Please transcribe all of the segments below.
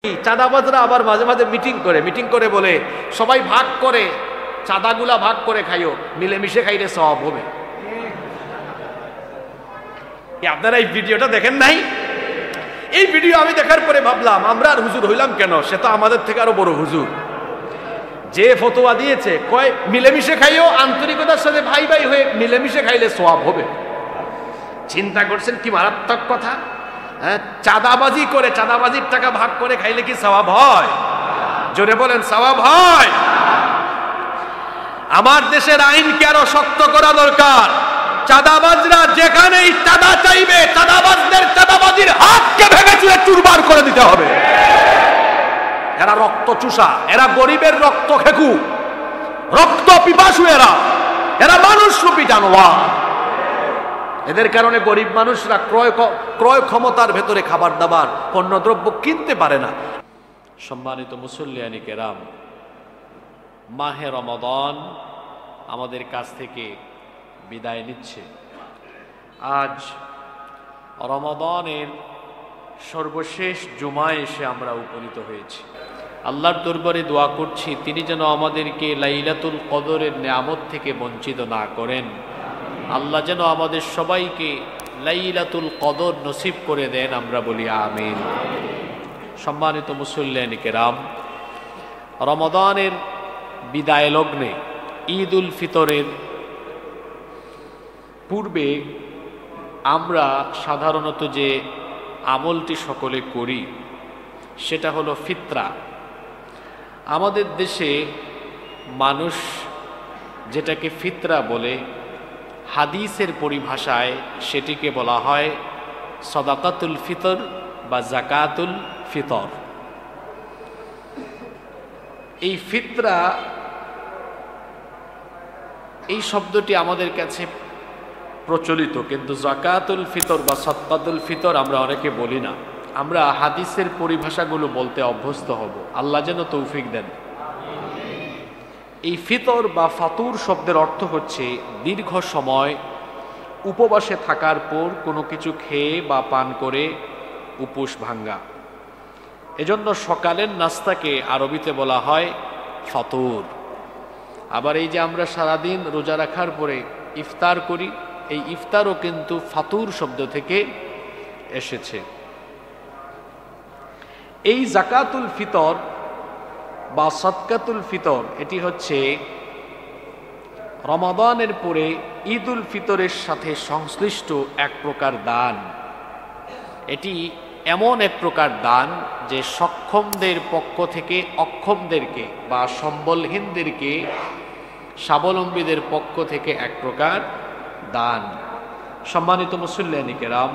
চাঁদাবাজরা আবার মাঝে মাঝে মিটিং করে বলে সবাই ভাগ করে চাঁদাগুলা ভাগ করে খাইও, মিলেমিশে খাইলে সওয়াব হবে। আপনারা এই ভিডিওটা দেখেন নাই? এই ভিডিও আমি দেখার পরে ভাবলাম আমরা আর হুজুর হইলাম কেন? সে তো আমাদের থেকে আরো বড় হুজুর। যে ফতোয়া দিয়েছে কয় মিলেমিশে খাইও, আন্তরিকতার সাথে ভাই ভাই হয়ে মিলেমিশে খাইলে সওয়াব হবে। চিন্তা করছেন কি মারাত্মক কথা? চাঁদাবাজি করে চাঁদাবাজির টাকা ভাগ করে খাইলে কি সওয়াব হয়? জোরে বলেন, সওয়াব হয়? আমার দেশের আইনকে আরো শক্ত করা দরকার। চাঁদাবাজরা যেখানেই চাঁদা চাইবে, চাঁদাবাজদের চাঁদাবাজির হাতকে ভেঙে চুরে চুরমার করে দিতে হবে। এরা রক্ত চুষা, এরা গরিবের রক্ত খেকু, রক্ত পিপাসু, এরা মানুষ রূপী জানোয়ার। এদের কারণে গরিব মানুষরা ক্রয় ক্ষমতার ভেতরে খাবার দাবার পণ্যদ্রব্য কিনতে পারে না। সম্মানিত মুসল্লিয়ানি কেরাম, মাহে রমাদান আমাদের কাছ থেকে বিদায় নিচ্ছে। আজ রমাদানের সর্বশেষ জুমায় এসে আমরা উপনীত হয়েছি। আল্লাহর দরবারে দোয়া করছি তিনি যেন আমাদেরকে লাইলাতুল কদরের নেয়ামত থেকে বঞ্চিত না করেন। আল্লাহ যেন আমাদের সবাইকে লাইলাতুল কদর নসিব করে দেন, আমরা বলি আমিন। সম্মানিত মুসল্লিয়ানি কেরাম, রমাদানের বিদায় লগ্নে ঈদ উল ফিতরের পূর্বে আমরা সাধারণত যে আমলটি সকলে করি সেটা হলো ফিতরা। আমাদের দেশে মানুষ যেটাকে ফিতরা বলে, হাদিসের পরিভাষায় সেটিকে বলা হয় সাদাকাতুল ফিতর বা যাকাতুল ফিতর। এই ফিতরা এই শব্দটি আমাদের কাছে প্রচলিত, কিন্তু যাকাতুল ফিতর বা সাদকাতুল ফিতর আমরা অনেকে বলি না। আমরা হাদিসের পরিভাষাগুলো বলতে অভ্যস্ত হব, আল্লাহ যেন তৌফিক দেন। এই ফিতর বা ফাতুর শব্দের অর্থ হচ্ছে দীর্ঘ সময় উপবাসে থাকার পর কোনো কিছু খেয়ে বা পান করে উপোস ভাঙ্গা। এজন্য সকালের নাস্তাকে আরবিতে বলা হয় ফাতুর। আবার এই যে আমরা সারাদিন রোজা রাখার পরে ইফতার করি, এই ইফতারও কিন্তু ফাতুর শব্দ থেকে এসেছে। এই যাকাতুল ফিতর বা সাদকাতুল ফিতর এটি হচ্ছে রমাদানের পরে ঈদ উল ফিতরের সাথে সংশ্লিষ্ট এক প্রকার দান। এটি এমন এক প্রকার দান যে সক্ষমদের পক্ষ থেকে অক্ষমদেরকে বা সম্বলহীনদেরকে স্বাবলম্বীদের পক্ষ থেকে এক প্রকার দান। সম্মানিত মুসল্লিয়ানি কেরাম,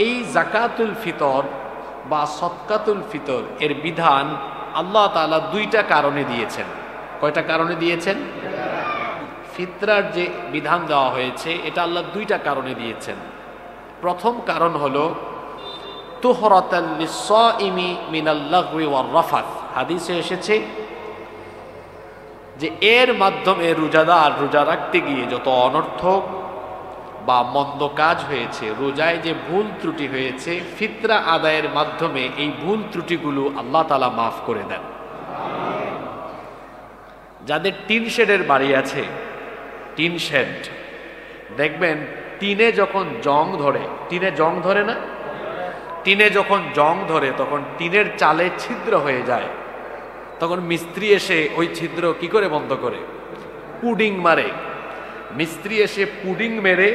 এই যাকাতুল ফিতর বা সদকাতুল ফিতর এর বিধান আল্লাহ তাআলা দুইটা কারণে দিয়েছেন। কয়টা কারণে দিয়েছেন? ফিতরার যে বিধান দেওয়া হয়েছে এটা আল্লাহ দুইটা কারণে দিয়েছেন। প্রথম কারণ হলো তুহরাতাল লিস-সাইমি মিনাল লাগওয়ি ওয়ার রাফাত। হাদিসে এসেছে যে এর মাধ্যমে রোজাদার রোজা রাখতে গিয়ে যত অনর্থক বা মন্দ কাজ হয়েছে, রোজায় যে ভুল ত্রুটি হয়েছে, ফিতরা আদায়ের মাধ্যমে এই ভুল ত্রুটিগুলো আল্লাহ তাআলা মাফ করে দেন। যাদের টিন শেডের বাড়ি আছে, টিন শেড, দেখবেন টিনে যখন জং ধরে, টিনে জং ধরে না, টিনে যখন জং ধরে তখন টিনের চালে ছিদ্র হয়ে যায়, তখন মিস্ত্রি এসে ওই ছিদ্র কি করে বন্ধ করে? পুডিং মারে। মিস্ত্রি এসে পুডিং মেরে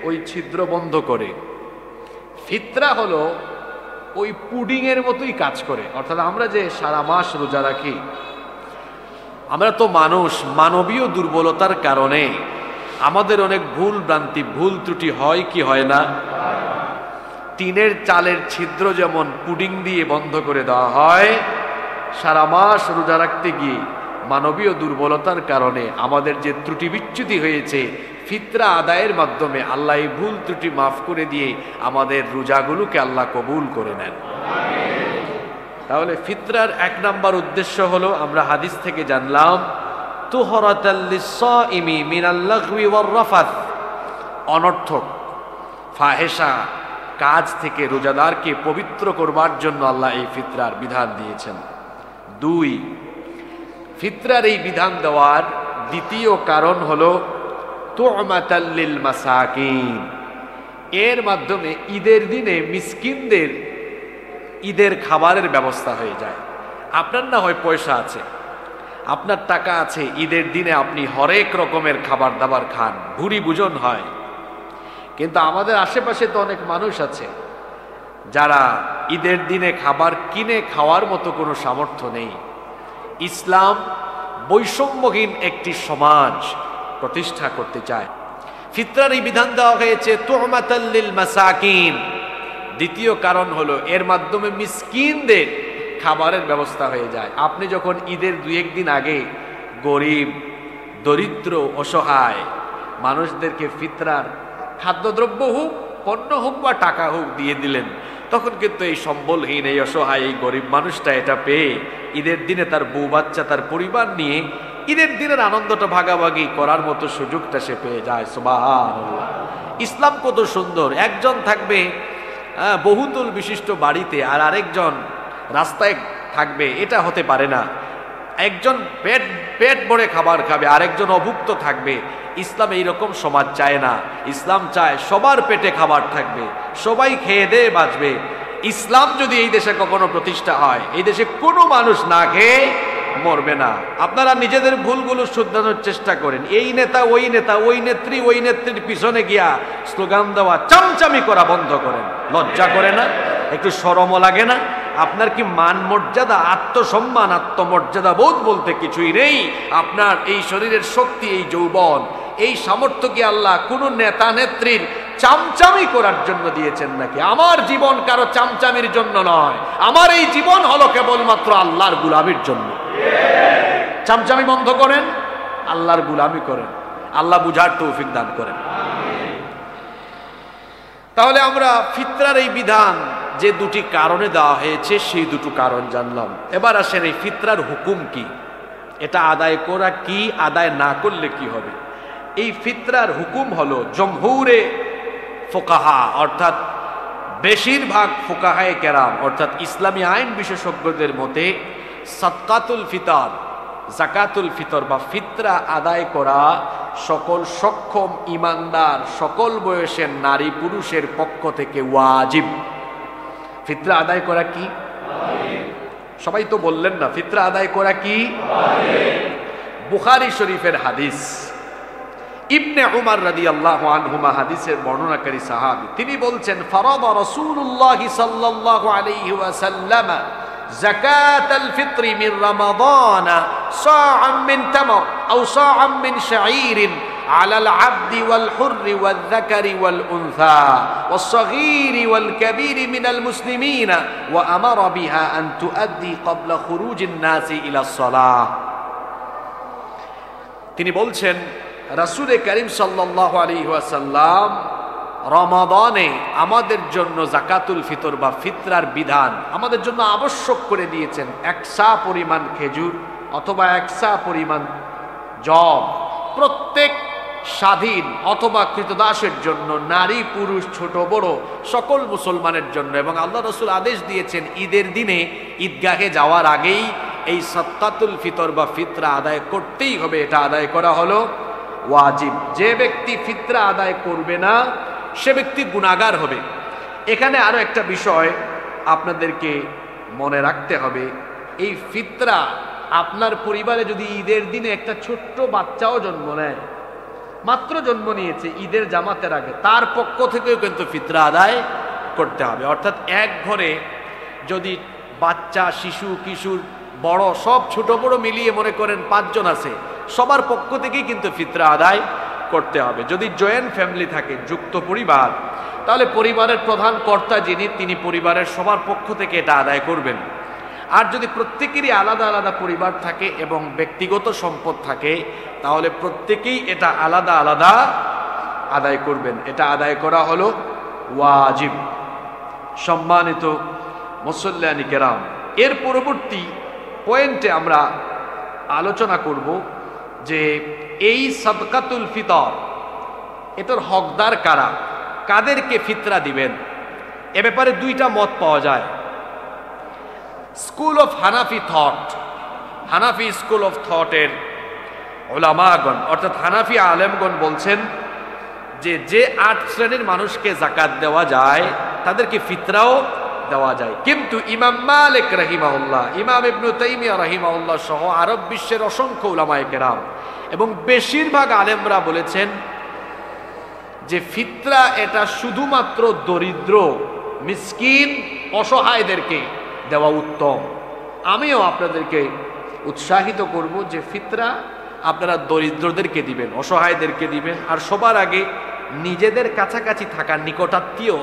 ওই ছিদ্র বন্ধ করে। ফিতরা হলো ওই পুডিংয়ের মতোই কাজ করে। অর্থাৎ আমরা যে সারা মাস রোজা রাখি, আমরা তো মানুষ, মানবীয় দুর্বলতার কারণে আমাদের অনেক ভুল ভ্রান্তি, ভুল ত্রুটি হয় কি হয় না? টিনের চালের ছিদ্র যেমন পুডিং দিয়ে বন্ধ করে দেওয়া হয়, সারা মাস রোজা রাখতে গিয়ে মানবীয় দুর্বলতার কারণে আমাদের যে ত্রুটি বিচ্যুতি হয়েছে, ফিতরা আদায়ের মাধ্যমে আল্লাহ এই ভুল ত্রুটি মাফ করে দিয়ে আমাদের রোজাগুলোকে আল্লাহ কবুল করে নেন। তাহলে ফিতরার এক নাম্বার উদ্দেশ্য হলো, আমরা হাদিস থেকে জানলাম, তুহরাতাল লিস-সাইমি মিনাল লাগওয়ি ওয়ার রাফাত। অনর্থক, ফাহেসা, কাজ থেকে রোজাদারকে পবিত্র করবার জন্য আল্লাহ এই ফিতরার বিধান দিয়েছেন। 2, ফিতরার এই বিধান দেওয়ার দ্বিতীয় কারণ হলো তু'মাতাল লিল মাসাকিন, এর মাধ্যমে ঈদের দিনে মিসকিনদের ঈদের খাবারের ব্যবস্থা হয়ে যায়। আপনার না হয় পয়সা আছে, আপনার টাকা আছে, ঈদের দিনে আপনি হরেক রকমের খাবার দাবার খান, ভুরি ভোজন হয়। কিন্তু আমাদের আশেপাশে তো অনেক মানুষ আছে যারা ঈদের দিনে খাবার কিনে খাওয়ার মতো কোনো সামর্থ্য নেই। ইসলাম বৈষম্যহীন একটি সমাজ প্রতিষ্ঠা করতে চায়। ফিতরার এই বিধান দেওয়া হয়েছে তু'মাতাল লিল মাসাকিন। দ্বিতীয় কারণ হলো এর মাধ্যমে মিসকিনদের খাবারের ব্যবস্থা হয়ে যায়। আপনি যখন ঈদের 2-1 দিন আগে গরিব, দরিদ্র, অসহায় মানুষদেরকে ফিতরার খাদ্যদ্রব্য হোক, পণ্য হোক বা টাকা হোক দিয়ে দিলেন, তখন কিন্তু এই সম্বলহীন, এই অসহায়, এই গরিব মানুষটা এটা পেয়ে ঈদের দিনে তার বউ বাচ্চা, তার পরিবার নিয়ে ঈদের দিনের আনন্দটা ভাগাভাগি করার মতো সুযোগটা সে পেয়ে যায়। সুবহানাল্লাহ। ইসলাম কত সুন্দর! একজন থাকবে বহুতল বিশিষ্ট বাড়িতে আর আরেকজন রাস্তায় থাকবে, এটা হতে পারে না। একজন পেট ভরে খাবার খাবে, আরেকজন অভুক্ত থাকবে। ইসলাম এইরকম সমাজ চায় না। ইসলাম চায় সবার পেটে খাবার থাকবে, সবাই খেয়ে দিয়ে বাঁচবে। ইসলাম যদি এই দেশে কখনো প্রতিষ্ঠা হয়, এই দেশে কোনো মানুষ না খেয়ে মরবে না। আপনারা নিজেদের ভুলগুলো শুধরানোর চেষ্টা করেন। এই নেতা, ওই নেতা, ওই নেত্রী, ওই নেত্রীর পিছনে গিয়া স্লোগান দেওয়া, চামচামি করা বন্ধ করেন। লজ্জা করে না? একটু শরমও লাগে না? আপনার কি মান মর্যাদা, আত্মসম্মান, আত্মমর্যাদা বোধ বলতে কিছুই নেই? আপনার এই শরীরের শক্তি, এই যৌবন, এই সামর্থ্য কি আল্লাহ কোন নেতা নেত্রীর চামচামি করার জন্য দিয়েছেন নাকি? আমার জীবন কারো চামচামির জন্য নয়, আমার এই জীবন হলো কেবলমাত্র আল্লাহর গুলামির জন্য। চামচামি বন্ধ করেন, আল্লাহর গুলামি করেন। আল্লাহ বুঝার তৌফিক দান করেন। তাহলে আমরা ফিতরার এই বিধান যে 2টি কারণে দেওয়া হয়েছে, সেই 2টো কারণ জানলাম। এবার আসেন এই ফিতরার হুকুম কি, এটা আদায় করা কি, আদায় না করলে কি হবে। এই ফিতরার হুকুম হলো জমহুরে ফুকাহা, অর্থাৎ বেশিরভাগ ফুকাহায়ে কেরাম, অর্থাৎ ইসলামী আইন বিশেষজ্ঞদের মতে সাদকাতুল ফিতর, যাকাতুল ফিতর বা ফিতরা আদায় করা সকল সক্ষম ইমানদার, সকল বয়সের নারী পুরুষের পক্ষ থেকে ওয়াজিব। ফিতরা আদায় করা কি? সবাই তো বললেন না, ফিতরা আদায় করা কি? বুখারী শরীফের হাদিস, ইবনে উমর রাদিয়াল্লাহু আনহুমা হাদিসের বর্ণনাকারী সাহাবী, তিনি বলছেন, ফারাদা রাসূলুল্লাহ সাল্লাল্লাহু আলাইহি ওয়াসাল্লাম যাকাতাল ফিত্র মিন রমাদান সাআম মিন তামর আও সাআম মিন শাঈরিন আলাল আবদি ওয়াল হুররি ওয়াল যাকারি ওয়াল উনসা ওয়াস সাগীরি ওয়াল কাবীরি মিনাল মুসলিমিনা ওয়া আমারা বিহা আন তুআদ্দি ক্বাবলা খুরুজিন নাসি ইলা সালাহ। তিনি বলছেন, রাসূল করিম সাল্লাল্লাহু আলাইহি ওয়াসাল্লাম রমাদানে আমাদের জন্য যাকাতুল ফিতর বা ফিতরার বিধান আমাদের জন্য আবশ্যক করে দিয়েছেন। 1 সা পরিমাণ খেজুর অথবা 1 সা পরিমাণ জব প্রত্যেক স্বাধীন অথবা কৃতদাসের জন্য, নারী পুরুষ ছোট বড় সকল মুসলমানের জন্য। এবং আল্লাহ রাসূল আদেশ দিয়েছেন ঈদের দিনে ঈদগাহে যাওয়ার আগেই এই সাদকাতুল ফিতর বা ফিতরা আদায় করতেই হবে। এটা আদায় করা হলো ওয়াজিব। যে ব্যক্তি ফিতরা আদায় করবে না সে ব্যক্তি গুনাহগার হবে। এখানে আরো একটা বিষয় আপনাদেরকে মনে রাখতে হবে, এই ফিতরা আপনার পরিবারে যদি ঈদের দিনে একটা ছোট্ট বাচ্চাও জন্ম নেয়, মাত্র জন্ম নিয়েছে ঈদের জামাতের আগে, তার পক্ষ থেকেও কিন্তু ফিতরা আদায় করতে হবে। অর্থাৎ এক ঘরে যদি বাচ্চা, শিশু, কিশোর, বড় সব ছোট বড় মিলিয়ে মনে করেন 5 জন আছে, সবার পক্ষ থেকেই কিন্তু ফিতরা আদায় করতে হবে। যদি জয়েন্ট ফ্যামিলি থাকে, যুক্ত পরিবার, তাহলে পরিবারের প্রধান কর্তা যিনি, তিনি পরিবারের সবার পক্ষ থেকে এটা আদায় করবেন। আর যদি প্রত্যেকেরই আলাদা আলাদা পরিবার থাকে এবং ব্যক্তিগত সম্পদ থাকে, তাহলে প্রত্যেকেই এটা আলাদা আলাদা আদায় করবেন। এটা আদায় করা হলো ওয়াজিব। সম্মানিত মুসল্লিয়ানি কেরাম, এর পরবর্তী পয়েন্টে আমরা আলোচনা করব যে এই সাদকাতুল ফিতর, এটার হকদার কারা, কাদেরকে ফিতরা দিবেন। এ ব্যাপারে দুইটা মত পাওয়া যায়। School of Hanafi thought, Hanafi school of থটের উলামাগণ অর্থাৎ হানাফি আলেমগণ বলছেন যে যে 8 শ্রেণীর মানুষকে জাকাত দেওয়া যায় তাদেরকে ফিতরাও দেওয়া যায়। কিন্তু ইমাম মালিক রাহিমাহুল্লাহ, ইমাম ইবনে তাইমিয়া রাহিমাহুল্লাহ সহ আরব বিশ্বের অসংখ্য উলামায়ে কেরাম এবং বেশিরভাগ আলেমরা বলেছেন যে ফিতরা এটা শুধুমাত্র দরিদ্র, মিসকিন, অসহায়দেরকে দেওয়া উত্তম। আমিও আপনাদেরকে উৎসাহিত করব যে ফিতরা আপনারা দরিদ্রদেরকে দিবেন, অসহায়দেরকে দিবেন, আর সবার আগে নিজেদের কাছাকাছি থাকা নিকটাত্মীয়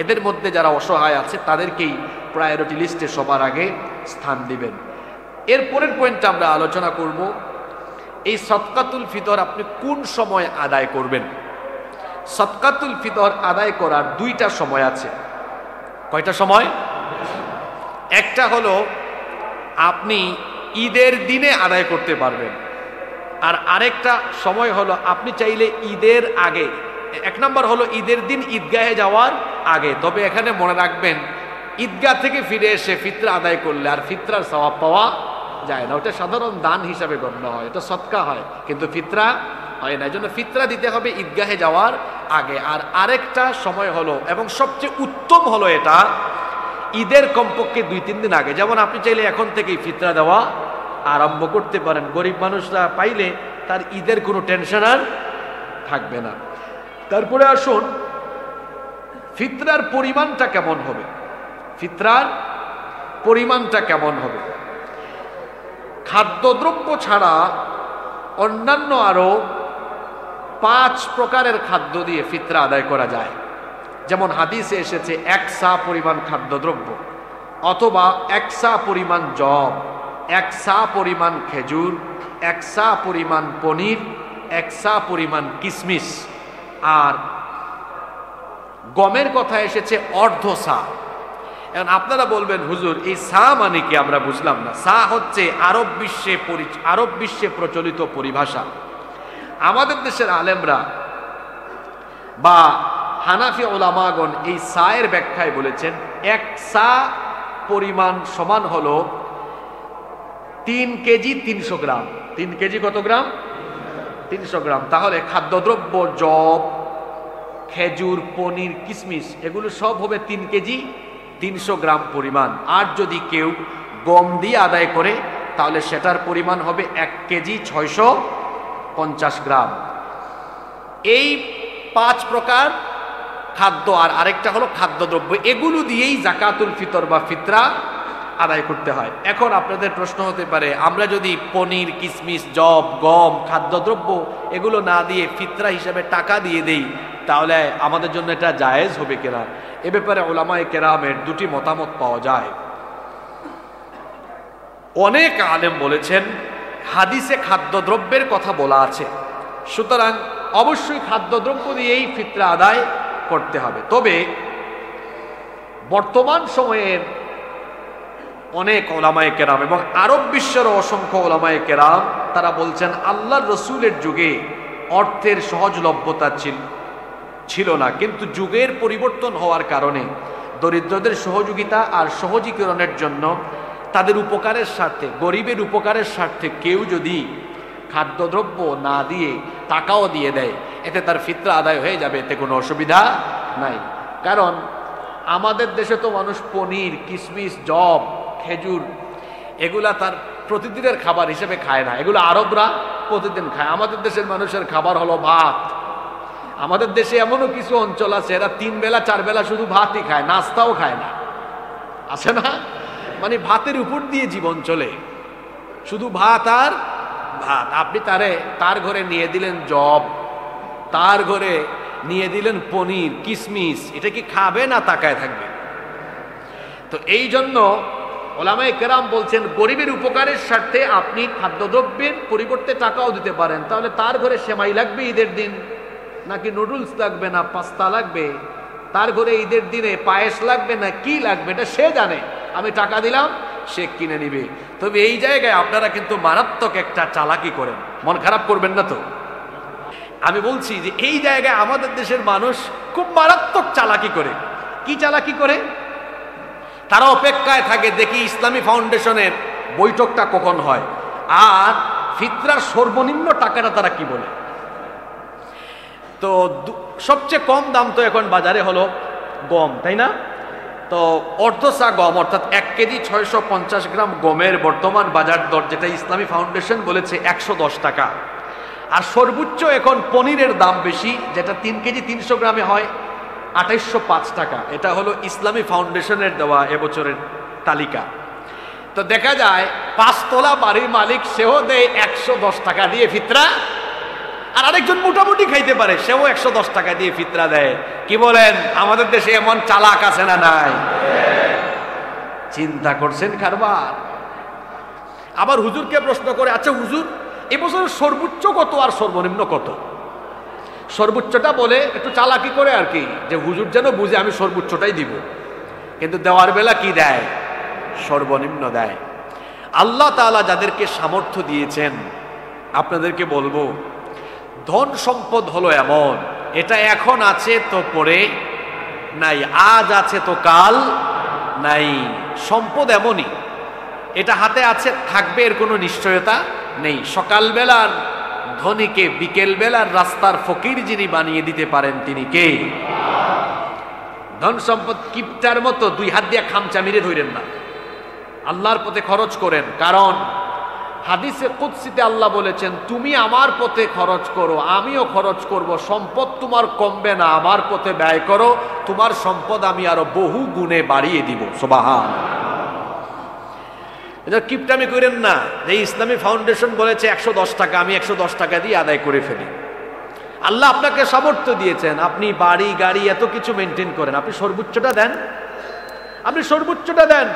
এদের মধ্যে যারা অসহায় আছে তাদেরকেই প্রায়োরিটি লিস্টে সবার আগে স্থান দিবেন। এরপরের পয়েন্টটা আমরা আলোচনা করব, এই সদকাতুল ফিতর আপনি কোন সময় আদায় করবেন। সদকাতুল ফিতর আদায় করার দুইটা সময় আছে। কয়টা সময়? একটা হলো আপনি ঈদের দিনে আদায় করতে পারবেন, আর আরেকটা সময় হলো আপনি চাইলে ঈদের আগে। এক নম্বর হলো ঈদের দিন ঈদগাহে যাওয়ার আগে, তবে এখানে মনে রাখবেন ঈদগাহ থেকে ফিরে এসে ফিতরা আদায় করলে আর ফিতরার সওয়াব পাওয়া যায় না, ওটা সাধারণ দান হিসাবে গণ্য হয়, এটা সদকা হয় কিন্তু ফিতরা হয় না। এই জন্য ফিতরা দিতে হবে ঈদগাহে যাওয়ার আগে। আর আরেকটা সময় হলো, এবং সবচেয়ে উত্তম হলো এটা, ঈদের কমপক্ষে 2-3 দিন আগে। যেমন আপনি চাইলে এখন থেকেই ফিতরা দেওয়া আরম্ভ করতে পারেন, গরিব মানুষরা পাইলে তার ঈদের কোনো টেনশন আর থাকবে না। তারপরে আসুন ফিতরার পরিমাণটা কেমন হবে। ফিতরার পরিমাণটা কেমন হবে? খাদ্যদ্রব্য ছাড়া অন্যান্য আরো 5 প্রকারের খাদ্য দিয়ে ফিতরা আদায় করা যায়। যেমন হাদিসে এসেছে 1 সা পরিমাণ খাদ্যদ্রব্য, অথবা 1 সা পরিমাণ যব, 1 সা পরিমাণ খেজুর, 1 সা পরিমাণ পনির, 1 সা পরিমাণ কিশমিশ। আর গমের কথা এসেছে অর্ধ সা। এখন আপনারা বলবেন হুজুর এই সা মানে কি? আমরা বুঝলাম না। সা হচ্ছে আরব বিশ্বে প্রচলিত পরিভাষা। আমাদের দেশের আলেমরা বা হানাফি ওলামাগণ এই সায়ের ব্যাখ্যায় বলেছেন 1 সা পরিমাণ সমান হলো 3 কেজি 300 গ্রাম। 3 কেজি কত গ্রাম? 300 গ্রাম। তাহলে খাদ্যদ্রব্য যব, খেজুর, পনির, কিশমিশ এগুলো সব হবে 3 কেজি 300 গ্রাম পরিমাণ। আর যদি কেউ গম দিয়ে আদায় করে তাহলে সেটার পরিমাণ হবে 1 কেজি 650 গ্রাম। এই 5 প্রকার খাদ্য আর আরেকটা হলো খাদ্যদ্রব্য, এগুলো দিয়েই জাকাতুল ফিতর বা ফিতরা আদায় করতে হয়। এখন আপনাদের প্রশ্ন হতে পারে, আমরা যদি পনির, কিশমিশ, যব, গম, খাদ্যদ্রব্য এগুলো না দিয়ে ফিতরা হিসাবে টাকা দিয়ে দেই তাহলে আমাদের জন্য এটা জায়েজ হবে কিনা? এ ব্যাপারে উলামায়ে কেরামের দুটি মতামত পাওয়া যায়। অনেক আলেম বলেছেন হাদিসে খাদ্যদ্রব্যের কথা বলা আছে, সুতরাং অবশ্যই খাদ্যদ্রব্য দিয়েই ফিতরা আদায় করতে হবে। তবে বর্তমান সময়ের অনেক ওলামায়ে কেরাম এবং আরব বিশ্বের অসংখ্য ওলামায়ে কেরাম তারা বলছেন আল্লাহর রসুলের যুগে অর্থের সহজলভ্যতা ছিল না, কিন্তু যুগের পরিবর্তন হওয়ার কারণে দরিদ্রদের সহযোগিতা আর সহজীকরণের জন্য তাদের উপকারের স্বার্থে, গরিবের উপকারের স্বার্থে কেউ যদি খাদ্যদ্রব্য না দিয়ে টাকাও দিয়ে দেয় এতে তার ফিতরা আদায় হয়ে যাবে, এতে কোনো অসুবিধা নাই। কারণ আমাদের দেশে তো মানুষ পনির, কিশমিশ, যব, খেজুর এগুলা তার প্রতিদিনের খাবার হিসেবে খায় না, এগুলো আরবরা প্রতিদিন খায়। আমাদের দেশের মানুষের খাবার হলো ভাত। আমাদের দেশে এমনও কিছু অঞ্চল আছে এরা 3 বেলা 4 বেলা শুধু ভাতই খায়, নাস্তাও খায় না, আছে না? মানে ভাতের উপর দিয়ে জীবন চলে, শুধু ভাত আর ভাত। আপনি তার ঘরে নিয়ে দিলেন যব, তার ঘরে নিয়ে দিলেন পনির, কিশমিশ, এটা কি খাবে না তাকায় থাকবে? তো এই জন্য ওলামায়ে কেরাম বলছেন গরিবের উপকারের স্বার্থে আপনি খাদ্যদ্রব্যের পরিবর্তে টাকাও দিতে পারেন। তাহলে তার ঘরে সেমাই লাগবে ঈদের দিন, নাকি নুডলস লাগবে, না পাস্তা লাগবে, তার ঘরে ঈদের দিনে পায়েস লাগবে না কি লাগবে এটা সে জানে, আমি টাকা দিলাম সে কিনে নিবে। তবে এই জায়গায় আপনারা কিন্তু মারাত্মক একটা চালাকি করেন, মন খারাপ করবেন না তো? আমি বলছি যে এই জায়গায় আমাদের দেশের মানুষ খুব মারাত্মক চালাকি করে। কি চালাকি করে? তারা অপেক্ষায় থাকে দেখি ইসলামী ফাউন্ডেশনের বৈঠকটা কখন হয়, আর ফিতরার সর্বনিম্ন টাকাটা তারা কি বলে। তো সবচেয়ে কম দাম তো এখন বাজারে হলো গম, তাই না? তো অর্ধসা গম অর্থাৎ 1 কেজি 650 গ্রাম গমের বর্তমান বাজার দর, যেটা ইসলামী ফাউন্ডেশন বলেছে 110 টাকা। আর সর্বোচ্চ এখন পনিরের দাম বেশি, যেটা 3 কেজি 300 গ্রামে হয় 2805 টাকা। এটা হলো ইসলামী ফাউন্ডেশনের দেওয়া এবছরের তালিকা। তো দেখা যায় 5 তলা বাড়ির মালিক সেও দেয় 110 টাকা দিয়ে ফিতরা, আর আরেকজন মোটামুটি খাইতে পারে সেও 110 টাকা দিয়ে ফিতরা দেয়। কি বলেন, আমাদের দেশে এমন চালাক আছে না নাই? চিন্তা করছেন কারবার? আবার হুজুরকে প্রশ্ন করে, আচ্ছা হুজুর এবছর সর্বোচ্চ কত আর সর্বনিম্ন কত? সর্বোচ্চটা বলে একটু চালাকি করে আর কি, যে হুজুর যেন বুঝে আমি সর্বোচ্চটাই দিব, কিন্তু দেওয়ার বেলা কি দেয়? সর্বনিম্ন দেয়। আল্লাহ তাআলা যাদেরকে সামর্থ্য দিয়েছেন, আপনাদেরকে বলবো, ধন সম্পদ হলো এমন, এটা এখন আছে তো পরে নাই, আজ আছে তো কাল নাই। সম্পদ এমনই, এটা হাতে আছে থাকবে, এর কোনো নিশ্চয়তা নেই। সকালবেলার ধনীকে বিকেল বেলার রাস্তার ফকির যিনি বানিয়ে দিতে পারেন তিনি কে? ধন সম্পদ কিপটার মতো 2 হাত দিয়ে খামচা মেরে ধরেন না, আল্লাহর পথে খরচ করেন। কারণ হাদিসে কুদসিতে আল্লাহ বলেছেন, তুমি আমার পথে খরচ করো, আমিও খরচ করব, সম্পদ তোমার কমবে না, আমার পথে ব্যয় করো, তোমার সম্পদ আমি আরো বহু গুণে বাড়িয়ে দিব। সুবহানাল্লাহ। এটা কিপটামি করেন না, যে ইসলামী ফাউন্ডেশন বলেছে 110 টাকা, আমি 110 টাকা দিয়ে আদায় করে ফেলি। আল্লাহ আপনাকে সামর্থ্য দিয়েছেন, আপনি বাড়ি গাড়ি এত কিছু মেনটেন করেন, আপনি সর্বোচ্চটা দেন, আপনি সর্বোচ্চটা দেন।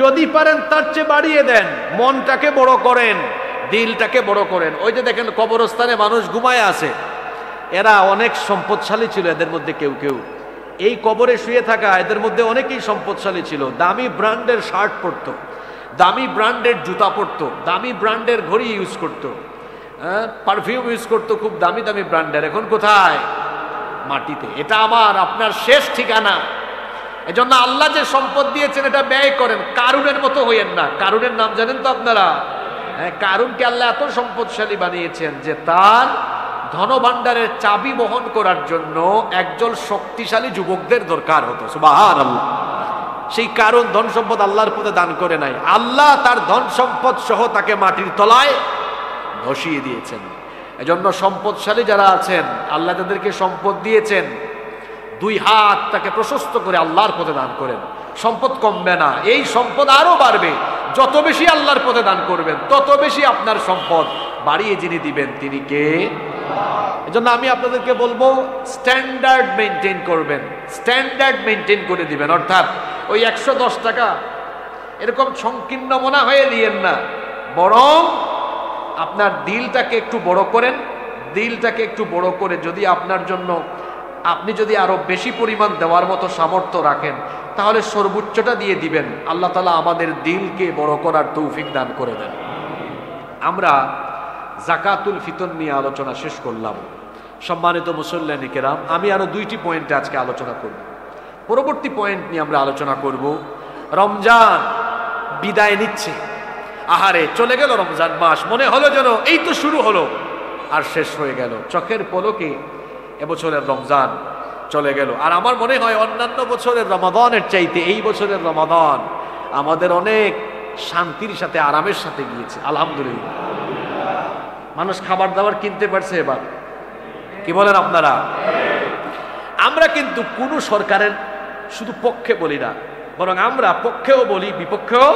যদি পারেন তার চেয়ে বাড়িয়ে দেন, মনটাকে বড় করেন, দিলটাকে বড় করেন। ওই যে দেখেন কবরস্থানে মানুষ ঘুমায় আছে, এরা অনেক সম্পদশালী ছিল, এদের মধ্যে কেউ কেউ এই কবরে শুয়ে থাকা এদের মধ্যে অনেকেই সম্পদশালী ছিল, দামি ব্র্যান্ডের শার্ট পরতো, দামি ব্র্যান্ডের জুতা পরতো, দামি ব্র্যান্ডের ঘড়ি ইউজ করতো, পারফিউম ইউজ করতো, খুব দামি দামি ব্র্যান্ডের। এখন কোথায়? মাটিতে। এটা আমার আপনার শেষ ঠিকানা। এজন্য আল্লাহ যে সম্পদ দিয়েছেন এটা ব্যয় করেন, কারুনের মতো হইয়েন না। কারুনের নাম জানেন তো আপনারা? কারুনকে আল্লাহ এত সম্পদশালী বানিয়েছেন যে তার ধনভাণ্ডারের চাবি বহন করার জন্য একজন শক্তিশালী যুবকদের দরকার হতো। সুবহানাল্লাহ। সেই কারণ ধন সম্পদ আল্লাহর পথে দান করে নাই, আল্লাহ তার ধন সম্পদ সহ তাকে মাটির তলায় ধসিয়ে দিয়েছেন। এজন্য সম্পদশালী যারা আছেন, আল্লাহ যাদেরকে সম্পদ দিয়েছেন, 2 হাত তাকে প্রশস্ত করে আল্লাহর পথে দান করেন। সম্পদ কমবে না, এই সম্পদ আরো বাড়বে। যত বেশি আল্লাহর পথে দান করবেন তত বেশি আপনার সম্পদ বাড়িয়ে যিনি দিবেন তিনি কে? এজন্য আমি আপনাদেরকে বলবো, স্ট্যান্ডার্ড মেনটেন করবেন, স্ট্যান্ডার্ড মেনটেন করে দিবেন। অর্থাৎ ওই 110 টাকা এরকম সংকীর্ণ মনা হয়ে দিয়েন না, বরং আপনার দিলটাকে একটু বড় করেন। দিলটাকে একটু বড় করে যদি আপনার জন্য আপনি যদি আরো বেশি পরিমাণ দেওয়ার মতো সামর্থ্য রাখেন, তাহলে সর্বোচ্চটা দিয়ে দিবেন। আল্লাহ তাআলা আমাদের দিলকে বড় করার তৌফিক দান করে দেন। আমরা যাকাতুল ফিতর নিয়ে আলোচনা শেষ করলাম। সম্মানিত মুসল্লিয়ানে কেরাম, আমি আরো 2টি পয়েন্টে আজকে আলোচনা করব। পরবর্তী পয়েন্ট নিয়ে আমরা আলোচনা করব, রমজান বিদায় নিচ্ছে। আহারে, চলে গেল রমজান মাস, মনে হলো যেন এই তো শুরু হলো আর শেষ হয়ে গেল। চোখের পলকে এবছরের রমজান চলে গেল। আর আমার মনে হয় অন্যান্য বছরের রমাদানের চাইতে এই বছরের রমাদান আমাদের অনেক শান্তির সাথে আরামের সাথে গিয়েছে। আলহামদুলিল্লাহ। মানুষ খাবার দাবার কিনতে পারছে এবার, কি বলেন আপনারা? আমরা কিন্তু কোনো সরকারের শুধু পক্ষে বলি না, বরং আমরা পক্ষেও বলি বিপক্ষেও।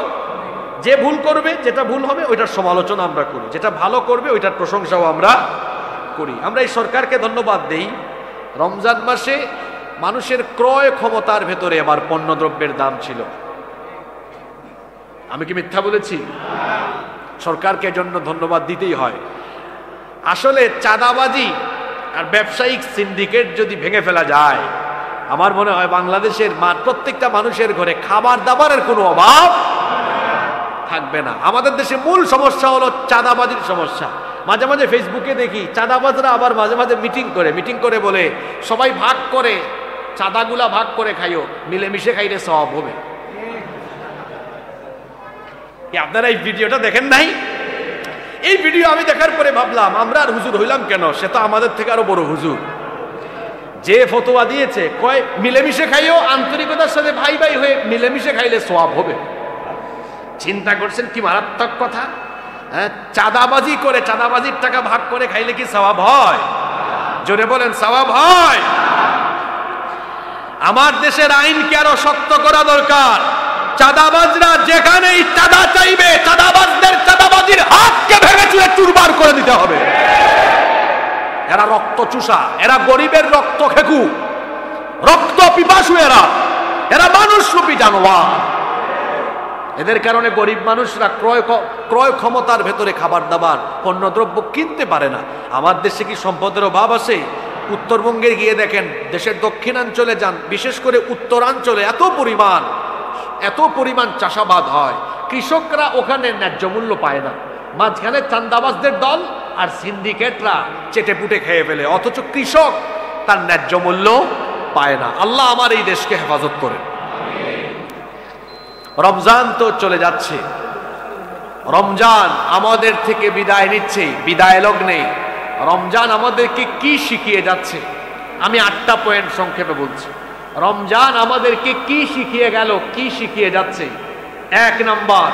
যে ভুল করবে, যেটা ভুল হবে ওইটার সমালোচনা আমরা করি, যেটা ভালো করবে ওইটার প্রশংসাও আমরা করি। আমরা এই সরকারকে ধন্যবাদ দেই, রমজান মাসে মানুষের ক্রয় ক্ষমতার ভেতরে এবার পণ্যদ্রব্যের দাম ছিল। আমি কি মিথ্যা বলেছি? সরকারকে জন্য ধন্যবাদ দিতেই হয়। আসলে চাঁদাবাজি আর ব্যবসায়িক সিন্ডিকেট যদি ভেঙে ফেলা যায়, আমার মনে হয় বাংলাদেশের প্রত্যেকটা মানুষের ঘরে খাবার দাবারের কোনো অভাব থাকবে না। আমাদের দেশে মূল সমস্যা হলো চাঁদাবাজির সমস্যা। মাঝে মাঝে ফেসবুকে দেখি চাঁদাবাজরা আবার মাঝে মাঝে মিটিং করে বলে সবাই ভাগ করে চাঁদাগুলা ভাগ করে খাইও, মিলেমিশে খাইলে সওয়াব হবে। আপনারা এই ভিডিওটা দেখেন নাই? এই ভিডিও আমি দেখার পরে ভাবলাম আমরা আর হুজুর হইলাম কেন, সে তো আমাদের থেকে আরো বড় হুজুর। যে ফতোয়া দিয়েছে কয় মিলেমিশে খাইও, আন্তরিকতার সাথে ভাই ভাই হয়ে মিলেমিশে খাইলে সওয়াব হবে। চিন্তা করছেন কি মারাত্মক কথা? হ্যাঁ, চাঁদাবাজি করে চাঁদাবাজির টাকা ভাগ করে খাইলে কি সওয়াব হয়? জোরে বলেন, সওয়াব হয়? আমার দেশের আইনকে আরো শক্ত করা দরকার। চাঁদাবাজরা যেখানেই চাঁদা চাইবে, চাঁদাবাজদের চাঁদাবাজির হাতকে ভেঙে চুরে চুরমার করে দিতে হবে। এরা রক্ত চুষা, এরা গরিবের রক্ত খেকু, রক্ত পিপাসু, এরা মানুষ রূপী জানোয়ার। এদের কারণে গরিব মানুষরা ক্রয় ক্ষমতার ভেতরে খাবার দাবার পণ্যদ্রব্য কিনতে পারে না। আমার দেশে কি সম্পদের অভাব আছে? উত্তরবঙ্গে গিয়ে দেখেন, দেশের দক্ষিণাঞ্চলে যান, বিশেষ করে উত্তরাঞ্চলে এত পরিমাণ চাষাবাদ হয়, কৃষকরা ওখানে ন্যায্য মূল্য পায় না। মাঝখানে চাঁদাবাজদের দল আর সিন্ডিকেটরা চেটে পুটে খেয়ে ফেলে, অথচ কৃষক তার ন্যায্য মূল্য পায় না। আল্লাহ আমার এই দেশকে হেফাজত করে। রমজান তো চলে যাচ্ছে, রমজান আমাদের থেকে বিদায় নিচ্ছে, বিদায় লগ্নে রমজান আমাদেরকে কি শিখিয়ে যাচ্ছে? আমি 8টা পয়েন্ট সংক্ষেপে বলছি। রমজান আমাদেরকে কি শিখিয়ে গেল, কি শিখিয়ে যাচ্ছে? 1 নাম্বার,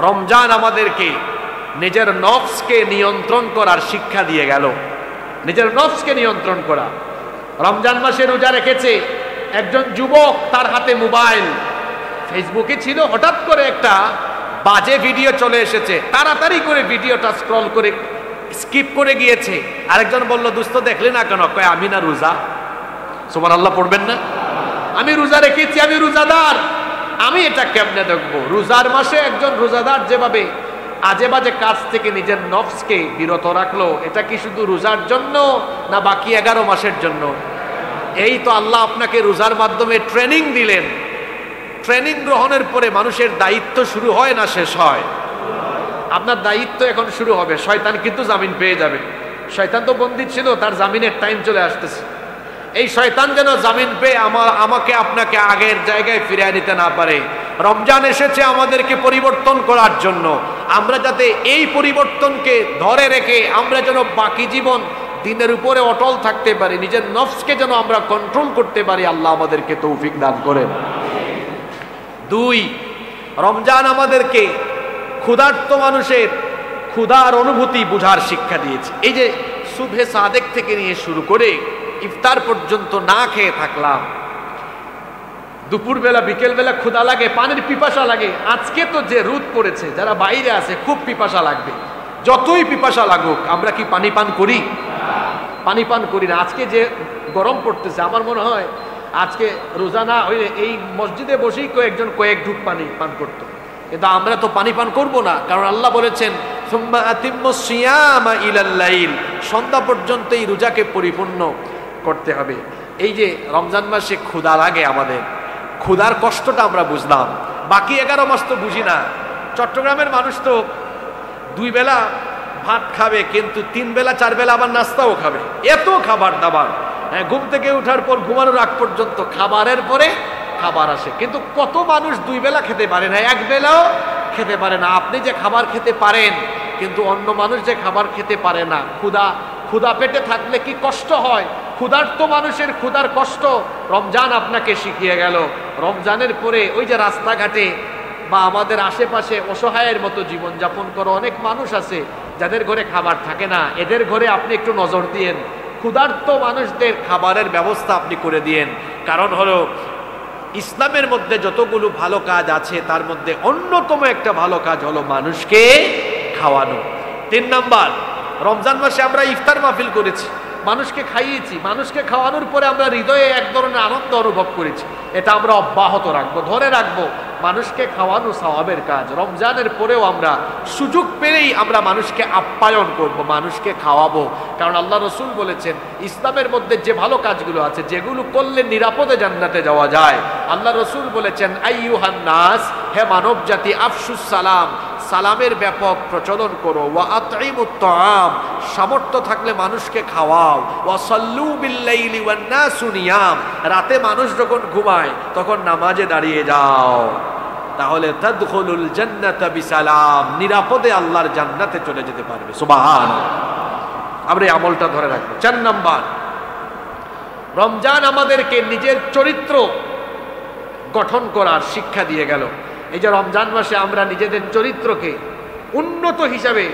রমজান আমাদেরকে নিজের নফসকে নিয়ন্ত্রণ করার শিক্ষা দিয়ে গেল। নিজের নফসকে নিয়ন্ত্রণ করা। রমজান মাসে রোজা রেখেছে একজন যুবক, তার হাতে মোবাইল, ফেসবুকে ছিল, হঠাৎ করে একটা বাজে ভিডিও চলে এসেছে, তাড়াতাড়ি করে ভিডিওটা স্ক্রল করে স্কিপ করে গিয়েছে। আরেকজন বলল, দোস্ত দেখলে না কেন? কয় আমি না রোজা। সুবহানাল্লাহ পড়বেন না? আমি রোজা রেখেছি, আমি রোজাদার, আমি এটা কেমনে দেখবো? রোজার মাসে একজন রোজাদার যেভাবে আজে বাজে কাজ থেকে নিজের নফসকে বিরত রাখলো, এটা কি শুধু রোজার জন্য না বাকি 11 মাসের জন্য? এই তো আল্লাহ আপনাকে রোজার মাধ্যমে ট্রেনিং দিলেন। ট্রেনিং গ্রহণের পরে মানুষের দায়িত্ব শুরু হয় না শেষ হয়? আপনার দায়িত্ব এখন শুরু হবে। শয়তান কিন্তু জামিন পেয়ে যাবে। শয়তান তো বন্দী ছিল, তার জামিনের টাইম চলে আসতেছে। এই শয়তান যেন জামিন পেয়ে আমাকে আপনাকে আগের জায়গায় ফিরিয়ে নিতে না পারে। রমজান এসেছে আমাদেরকে পরিবর্তন করার জন্য। আমরা যাতে এই পরিবর্তনকে ধরে রেখে আমরা যেন বাকি জীবন দিনের উপরে অটল থাকতে পারি, নিজের নফসকে যেন আমরা কন্ট্রোল করতে পারি, আল্লাহ আমাদেরকে তৌফিক দান করেন। 2, রমজান আমাদেরকে ক্ষুধার্ত মানুষের ক্ষুধার অনুভূতি বুঝার শিক্ষা দিয়েছে। এই যে সুবহে সাদেক থেকে নিয়ে শুরু করে ইফতার পর্যন্ত না খেয়ে থাকলাম, দুপুরবেলা বিকেলবেলা ক্ষুধা লাগে, পানির পিপাসা লাগে। আজকে তো যে রোদ পড়েছে, যারা বাইরে আছে খুব পিপাসা লাগবে। যতই পিপাসা লাগুক, আমরা কি পানি পান করি? পানি পান করি না। আজকে যে গরম পড়তেছে, আমার মনে হয় আজকে রোজা না হইলে এই মসজিদে বসেই কয়েক ঢুক পানি পান করতো। কিন্তু আমরা তো পানি পান করব না, কারণ আল্লাহ বলেছেন সুম্মা আতিম্মুস সিয়ামা ইলাল লাইল, সন্ধ্যা পর্যন্ত এই রোজাকে পরিপূর্ণ করতে হবে। এই যে রমজান মাসে ক্ষুধা লাগে, আমাদের ক্ষুধার কষ্টটা আমরা বুঝলাম, বাকি 11 মাস তো বুঝি না। চট্টগ্রামের মানুষ তো 2 বেলা ভাত খাবে, কিন্তু 3 বেলা 4 বেলা আবার নাস্তাও খাবে। এত খাবার দাবার, হ্যাঁ, ঘুম থেকে ওঠার পর ঘুমানোর আগ পর্যন্ত খাবারের পরে খাবার আসে। কিন্তু কত মানুষ 2 বেলা খেতে পারে না, 1 বেলাও খেতে পারে না। আপনি যে খাবার খেতে পারেন, কিন্তু অন্য মানুষ যে খাবার খেতে পারে না। ক্ষুধা পেটে থাকলে কি কষ্ট হয়, ক্ষুধার্ত মানুষের ক্ষুধার কষ্ট রমজান আপনাকে শিখিয়ে গেল। রমজানের পরে ওই যে রাস্তাঘাটে বা আমাদের আশেপাশে অসহায়ের মতো জীবনযাপন করো অনেক মানুষ আছে, যাদের ঘরে খাবার থাকে না, এদের ঘরে আপনি একটু নজর দিয়েন। ক্ষুধার্ত মানুষদের খাবারের ব্যবস্থা আপনি করে দিয়েন। কারণ হলো ইসলামের মধ্যে যতগুলো ভালো কাজ আছে, তার মধ্যে অন্যতম একটা ভালো কাজ হলো মানুষকে খাওয়ানো। 3 নাম্বার, রমজান মাসে আমরা ইফতার মাহফিল করেছি, মানুষকে খাইয়েছি। মানুষকে খাওয়ানোর পরে আমরা হৃদয়ে এক ধরনের আনন্দ অনুভব করেছি। এটা আমরা অব্যাহত রাখবো, ধরে রাখবো। মানুষকে খাওয়ানো সওয়াবের কাজ। রমজানের পরেও আমরা সুযোগ পেলেই আমরা মানুষকে আপ্যায়ন করব, মানুষকে খাওয়াবো। কারণ আল্লাহ রসুল বলেছেন ইসলামের মধ্যে যে ভালো কাজগুলো আছে, যেগুলো করলে নিরাপদে জান্নাতে যাওয়া যায়, আল্লাহ রসুল বলেছেন আইয়ুহান নাস, হে মানব জাতি, আফসুস সালাম, সালামের ব্যাপক প্রচলন করো। ওয়া আতঈমুত তাআম, সামর্থ্য থাকলে মানুষকে খাওয়াও। ওয়াসাল্লু বিল্লাইলি ওয়ান নাসু নিয়াম, রাতে মানুষ যখন ঘুমায় তখন নামাজে দাঁড়িয়ে যাও, তাহলে তাদখুলুল জান্নাতা বিসালাম, নিরাপদে আল্লাহর জান্নাতে চলে যেতে পারবে। সুবহানাল্লাহ। আমরা এই আমলটা ধরে রাখবো। 4 নাম্বার, রমজান আমাদেরকে নিজের চরিত্র গঠন করার শিক্ষা দিয়ে গেল। এই যে রমজান মাসে আমরা নিজেদের চরিত্রকে উন্নত হিসাবে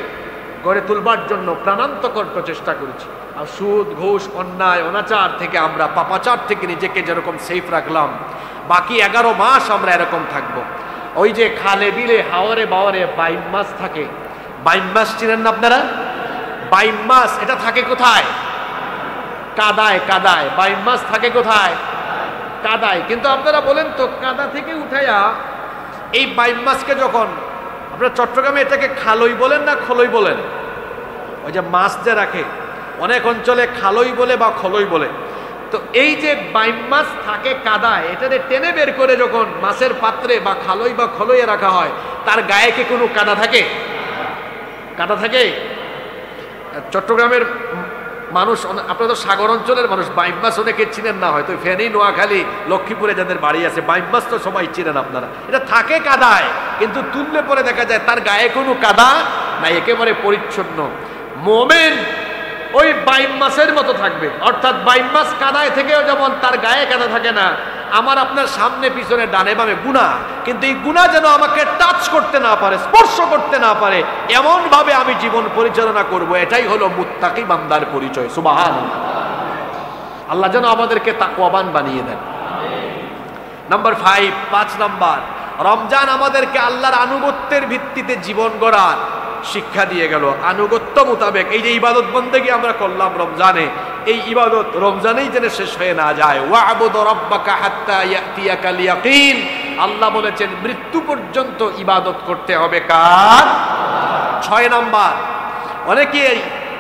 গড়ে তুলবার জন্য প্রাণান্তকর প্রচেষ্টা করেছি। আর সুদ, ঘুষ, অন্যায়, অনাচার থেকে আমরা, পাপাচার থেকে নিজেকে যেরকম সেফ রাখলাম, বাকি 11 মাস আমরা এরকম থাকবো। ওই যে খালে বিলে হাওরে বাওয়ারে বাইম মাছ থাকে, বাইম মাছ চিনেন না আপনারা? বাইম মাছ এটা থাকে কোথায়? কাদায়। কাদায় বাইম মাছ থাকে কোথায়? কাদায়। কিন্তু আপনারা বলেন তো, কাদা থেকে উঠাইয়া এই বাইম মাছকে যখন আপনারা চট্টগ্রামে এটাকে খালই বলেন না খলই বলেন? ওই যে মাছ যে রাখে, অনেক অঞ্চলে খালই বলে বা খলই বলে। তো এই যে বাইম মাছ থাকে কাদায়, এটাতে টেনে বের করে যখন মাছের পাত্রে বা খালই বা খলইয়ে রাখা হয়, তার গায়ে কি কোনো কাদা থাকে? কাদা থাকে? চট্টগ্রামের মানুষ, আপনারা তো সাগর অঞ্চলের মানুষ, বাইম মাছ অনেকে চিনেন না, হয়তো ফেনী, নোয়াখালী, লক্ষ্মীপুরে যাদের বাড়ি আছে, বাইম মাছ তো সবাই চিনেন আপনারা। এটা থাকে কাদায়, কিন্তু তুললে পরে দেখা যায় তার গায়ে কোনো কাদা নাই, একেবারে পরিচ্ছন্ন। মোমেন ওই বাইম মাছের মতো থাকবে, অর্থাৎ বাইম মাছ কাদায় থেকেও যেমন তার গায়ে কাদা থাকে না, আমার আপনার সামনে পিছনে ডানে বামে গুনাহ, কিন্তু এই গুনাহ যেন আমাকে টাচ করতে না পারে, স্পর্শ করতে না পারে, এমন ভাবে আমি জীবন পরিচালনা করব। এটাই হলো মুত্তাকি বান্দার পরিচয়। সুবহানাল্লাহ। আল্লাহ যেন আমাদেরকে তাকওয়াবান বানিয়ে দেন। নাম্বার 5 নাম্বার, রমজান আমাদেরকে আল্লাহর আনুগত্যের ভিত্তিতে জীবন গড়ার শিক্ষা দিয়ে গেল। আনুগত্য মোতাবেক এই যে ইবাদত বন্দেগী আমরা করলাম রমজানে, এই ইবাদত রমজানেই যেন শেষ হয়ে না যায়। ওয়া'বুদ রাব্বাকা হাত্তা ইয়াতিয়াকাল ইয়াকিন, আল্লাহ বলেছেন মৃত্যু পর্যন্ত ইবাদত করতে হবে কার? 6 নাম্বার, অনেকেই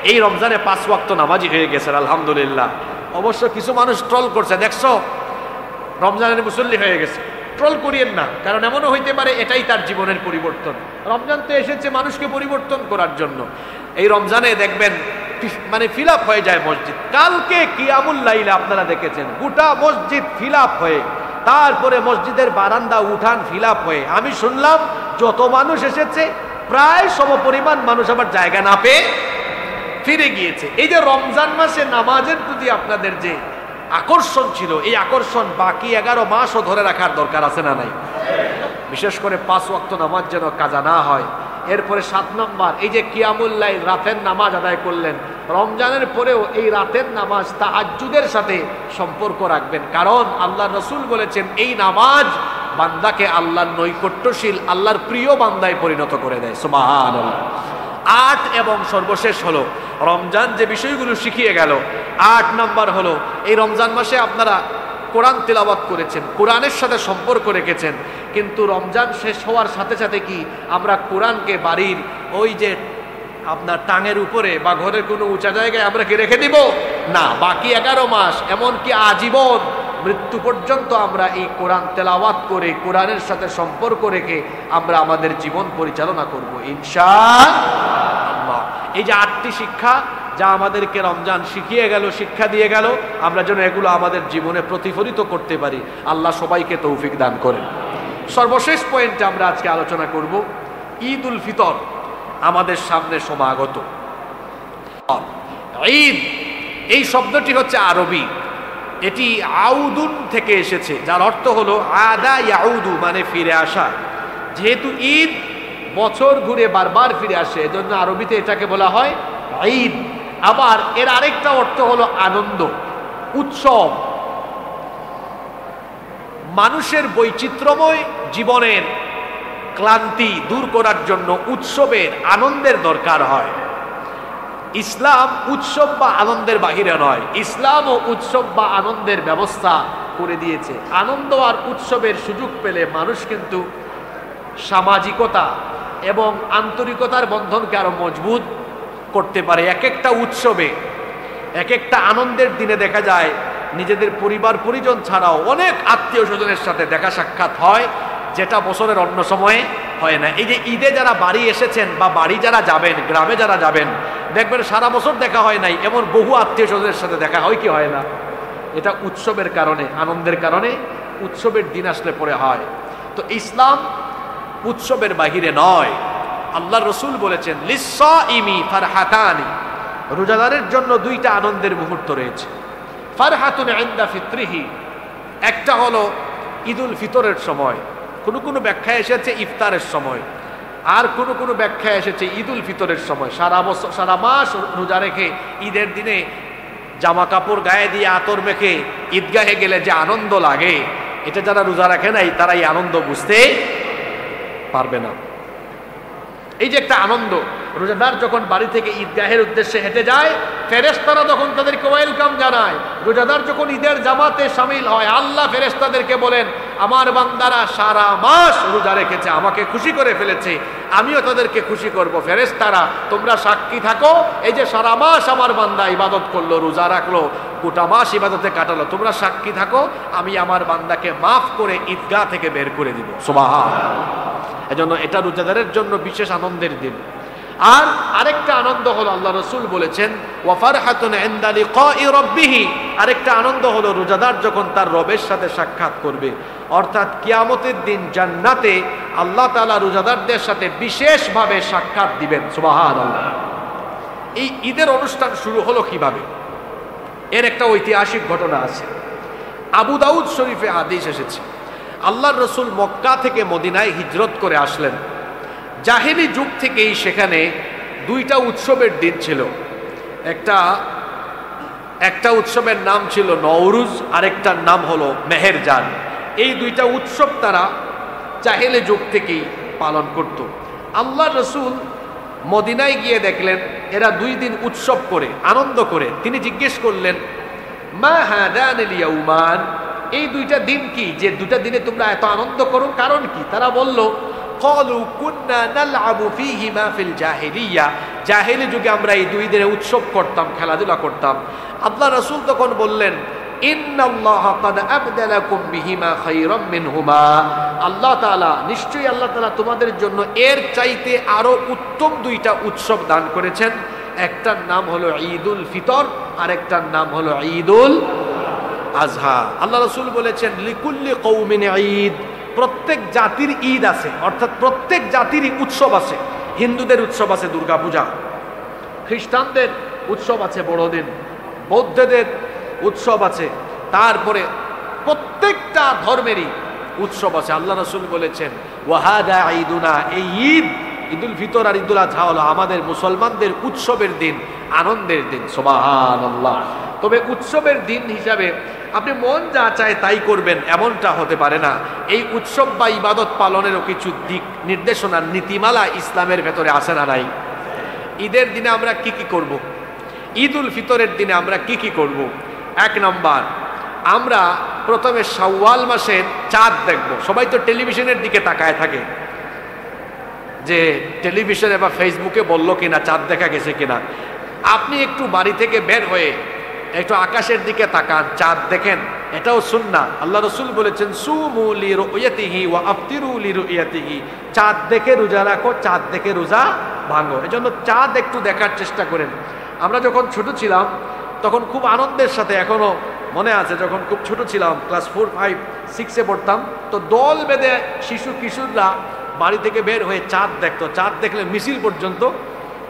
এই রমজানে 5 ওয়াক্ত নামাজি হয়ে গেছেন, আলহামদুলিল্লাহ। অবশ্য কিছু মানুষ ট্রল করছে, দেখছো রমজানের মুসল্লি হয়ে গেছে। ট্রল করিয়েন না, কারণ এমনও হইতে পারে এটাই তার জীবনের পরিবর্তন। রমজান তো এসেছে মানুষকে পরিবর্তন করার জন্য। এই রমজানে দেখবেন মানে ফিল আপ হয়ে যায় মসজিদ। কালকে কিয়ামুল লাইলে আপনারা দেখেছেন গোটা মসজিদ ফিল আপ হয়ে, তারপরে মসজিদের বারান্দা উঠান ফিল আপ হয়ে। আমি শুনলাম যত মানুষ এসেছে প্রায় সমপরিমাণ মানুষ আবার জায়গা না পেয়ে ফিরে গিয়েছে। এই যে রমজান মাসে নামাজের প্রতি আপনাদের যে আকর্ষণ ছিল, এই আকর্ষণ বাকি 11 মাসও ধরে রাখার দরকার আছে না নাই? বিশেষ করে 5 ওয়াক্ত নামাজ যেন কাজা না হয়। এরপরে 7 নম্বর, এই যে কিয়ামুল লাইল, রাতের নামাজ আদায় করলেন, রমজানের পরেও এই রাতের নামাজ তাহাজ্জুদের সাথে সম্পর্ক রাখবেন, কারণ আল্লাহর রাসূল বলেছেন এই নামাজ বান্দাকে আল্লাহর নৈকট্যশীল, আল্লাহর প্রিয় বান্দায় পরিণত করে দেয়। সুবহানাল্লাহ। 8 এবং সর্বশেষ হলো, রমজান যে বিষয়গুলো শিখিয়ে গেল, 8 নাম্বার হলো এই রমজান মাসে আপনারা কোরআন তিলাওয়াত করেছেন, কোরআনের সাথে সম্পর্ক রেখেছেন, কিন্তু রমজান শেষ হওয়ার সাথে সাথে কি আমরা কোরআনকে বাড়ির ওই যে আপনার টাঙের উপরে বা ঘরের কোনো উঁচা জায়গায় আমরা কি রেখে দিব? না, বাকি 11 মাস এমনকি আজীবন মৃত্যু পর্যন্ত আমরা এই কোরআন তেলাওয়াত করে কোরআনের সাথে সম্পর্ক রেখে আমরা আমাদের জীবন পরিচালনা করব ইনশাআল্লাহ। এই যে 8টি শিক্ষা যা আমাদেরকে রমজান শিখিয়ে গেল, শিক্ষা দিয়ে গেল, আমরা যেন এগুলো আমাদের জীবনে প্রতিফলিত করতে পারি। আল্লাহ সবাইকে তৌফিক দান করেন। সর্বশেষ পয়েন্টে আমরা আজকে আলোচনা করব ঈদ উল ফিতর আমাদের সামনে সমাগত। ঈদ এই শব্দটি হচ্ছে আরবি, এটি আউদুন থেকে এসেছে, যার অর্থ হলো আদা ইয়াউদু, মানে ফিরে আসা। যেহেতু ঈদ বছর ঘুরে বারবার ফিরে আসে, এজন্য আরবিতে এটাকে বলা হয় ঈদ। আবার এর আরেকটা অর্থ হলো আনন্দ, উৎসব। মানুষের বৈচিত্র্যময় জীবনের ক্লান্তি দূর করার জন্য উৎসবের, আনন্দের দরকার হয়। ইসলাম উৎসব বা আনন্দের বাহিরে নয়, ইসলামও উৎসব বা আনন্দের ব্যবস্থা করে দিয়েছে। আনন্দ আর উৎসবের সুযোগ পেলে মানুষ কিন্তু সামাজিকতা এবং আন্তরিকতার বন্ধনকে আরো মজবুত করতে পারে। এক একটা উৎসবে, এক একটা আনন্দের দিনে দেখা যায় নিজেদের পরিবার পরিজন ছাড়াও অনেক আত্মীয় স্বজনের সাথে দেখা সাক্ষাৎ হয়, যেটা বছরের অন্য সময়ে হয় না। এই যে ঈদে যারা বাড়ি এসেছেন বা বাড়ি যারা যাবেন, গ্রামে যারা যাবেন, দেখবেন সারা বছর দেখা হয় নাই, এমন বহু আত্মীয় স্বজনের সাথে দেখা হয় কি হয় না? এটা উৎসবের কারণে, আনন্দের কারণে, উৎসবের দিন আসলে পরে হয়। তো ইসলাম উৎসবের বাহিরে নয়। আল্লাহ রসুল বলেছেন লিস্সাইমি ফারহাতানি, রোজাদারের জন্য দুইটা আনন্দের মুহূর্ত রয়েছে। ফারহাতুন ইনদা ফিত্রিহি, একটা হলো ঈদুল ফিতরের সময়, কোনো ব্যাখ্যায় এসেছে ইফতারের সময়, আর কোনো ব্যাখ্যায় এসেছে ঈদুল ফিতরের সময়। সারা বছর সারা মাস রোজা রেখে ঈদের দিনে জামা কাপড় গায়ে দিয়ে আতর মেখে ঈদগাহে গেলে যে আনন্দ লাগে, এটা যারা রোজা রাখে নাই তারা এই আনন্দ বুঝতে পারবে না। এই যে একটা আনন্দ, রোজাদার যখন বাড়ি থেকে ঈদগাহের উদ্দেশ্যে হেঁটে যায়, ফেরেশতারা তখন তাদেরকে ওয়েলকাম জানায়। রোজাদার যখন ঈদের জামাতে শামিল হয়, আল্লাহ ফেরেশতাদেরকে বলেন আমার বান্দারা সারা মাস রোজা রেখেছে, আমাকে খুশি করে ফেলেছে, আমিও তাদেরকে খুশি করব। ফেরেশতারা তোমরা সাক্ষী থাকো, এই যে সারা মাস আমার বান্দা ইবাদত করলো, রোজা রাখলো, গোটা মাস ইবাদতে কাটালো, তোমরা সাক্ষী থাকো, আমি আমার বান্দাকে মাফ করে ঈদগাহ থেকে বের করে দিব। সুবহানাল্লাহ। এজন্য এটা রোজাদারের জন্য বিশেষ আনন্দের দিন। আর আরেকটা আনন্দ হলো, আল্লাহ রসুল বলেছেন ওয়া ফারহাতুন ইনদা লিকাই রাব্বিহি, আরেকটা আনন্দ হলো রোজাদার যখন তার রবের সাথে সাক্ষাৎ করবে, অর্থাৎ কিয়ামতের দিন জান্নাতে আল্লাহ তাআলা রোজাদারদের সাথে বিশেষভাবে সাক্ষাৎ দিবেন। সুবহানাল্লাহ। এই ঈদের অনুষ্ঠান শুরু হলো কিভাবে? এর একটা ঐতিহাসিক ঘটনা আছে। আবু দাউদ শরীফে হাদিস এসেছে, আল্লাহর রসুল মক্কা থেকে মদিনায় হিজরত করে আসলেন। জাহেলি যুগ থেকেই সেখানে দুইটা উৎসবের দিন ছিল। একটা উৎসবের নাম ছিল নওরুজ, আরেকটার নাম হলো মেহেরজান। এই দুইটা উৎসব তারা জাহেলি যুগ থেকেই পালন করত। আল্লাহর রসুল মদিনায় গিয়ে দেখলেন এরা 2 দিন উৎসব করে আনন্দ করে। তিনি জিজ্ঞেস করলেন মা হাদানিল ইয়াউমান, এই দুইটা দিন কি যে দুইটা দিনে তোমরা এত আনন্দ করো, কারণ কি? তারা বলল ক্বালু কুন্না নালআবু ফীহিমা ফিল জাহিলিয়া, জাহেলি যুগে আমরা এই 2 দিনে উৎসব করতাম, খেলাধুলা করতাম। আল্লাহ রাসূল তখন বললেন ইন্নাল্লাহা ক্বাদ আবদালাকুম বিহিমা খায়রাম মিনহুমা, আল্লাহ তাআলা নিশ্চয়ই আল্লাহ তাআলা তোমাদের জন্য এর চাইতে আরো উত্তম 2টা উৎসব দান করেছেন। একটার নাম হলো ঈদুল ফিতর, আরেকটার নাম হলো ঈদুল আজহা। আল্লাহ রাসূল বলেছেন লিকুল্লি কওমিন ঈদ, প্রত্যেক জাতির ঈদ আছে, অর্থাৎ প্রত্যেক জাতিরই উৎসব আছে। হিন্দুদের উৎসব আছে দুর্গাপূজা, খ্রিস্টানদের উৎসব আছে বড়দিন, বৌদ্ধদের উৎসব আছে, তারপরে প্রত্যেকটা ধর্মেরই উৎসব আছে। আল্লাহ রাসূল বলেছেন ওয়াহাদা ঈদুনা, এই ঈদ ঈদুল ফিতর আর ঈদুল আজহা হলো আমাদের মুসলমানদের উৎসবের দিন, আনন্দের দিন। সুবহানাল্লাহ। তবে উৎসবের দিন হিসাবে আপনি মন যা চায় তাই করবেন এমনটা হতে পারে না। এই উৎসব বা ইবাদত পালনেরও কিছু দিক নির্দেশনা, নীতিমালা ইসলামের ভেতরে আছে না নাই? ঈদের দিনে আমরা কি কি করব? ঈদুল ফিতরের দিনে আমরা কি কি করব? 1 নম্বর, আমরা প্রথমে শাওয়াল মাসের চাঁদ দেখব। সবাই তো টেলিভিশনের দিকে তাকায় থাকে যে টেলিভিশনে বা ফেসবুকে বললো কিনা চাঁদ দেখা গেছে কিনা। আপনি একটু বাড়ি থেকে বের হয়ে একটু আকাশের দিকে তাকান, চাঁদ দেখেন, এটাও সুন্নাহ। আল্লাহ রাসূল বলেছেন সুমু লিরুয়াতিহি ওয়া আফতিরু লিরুয়াতিহি, চাঁদ দেখে রোজা রাখো, চাঁদ দেখে রোজা ভাঙো। এজন্য চাঁদ একটু দেখার চেষ্টা করেন। আমরা যখন ছোট ছিলাম তখন খুব আনন্দের সাথে, এখনো মনে আছে যখন খুব ছোট ছিলাম, ক্লাস 4, 5, 6-এ পড়তাম, তো দল বেঁধে শিশু কিশোররা বাড়ি থেকে বের হয়ে চাঁদ দেখতো, চাঁদ দেখলে মিছিল পর্যন্ত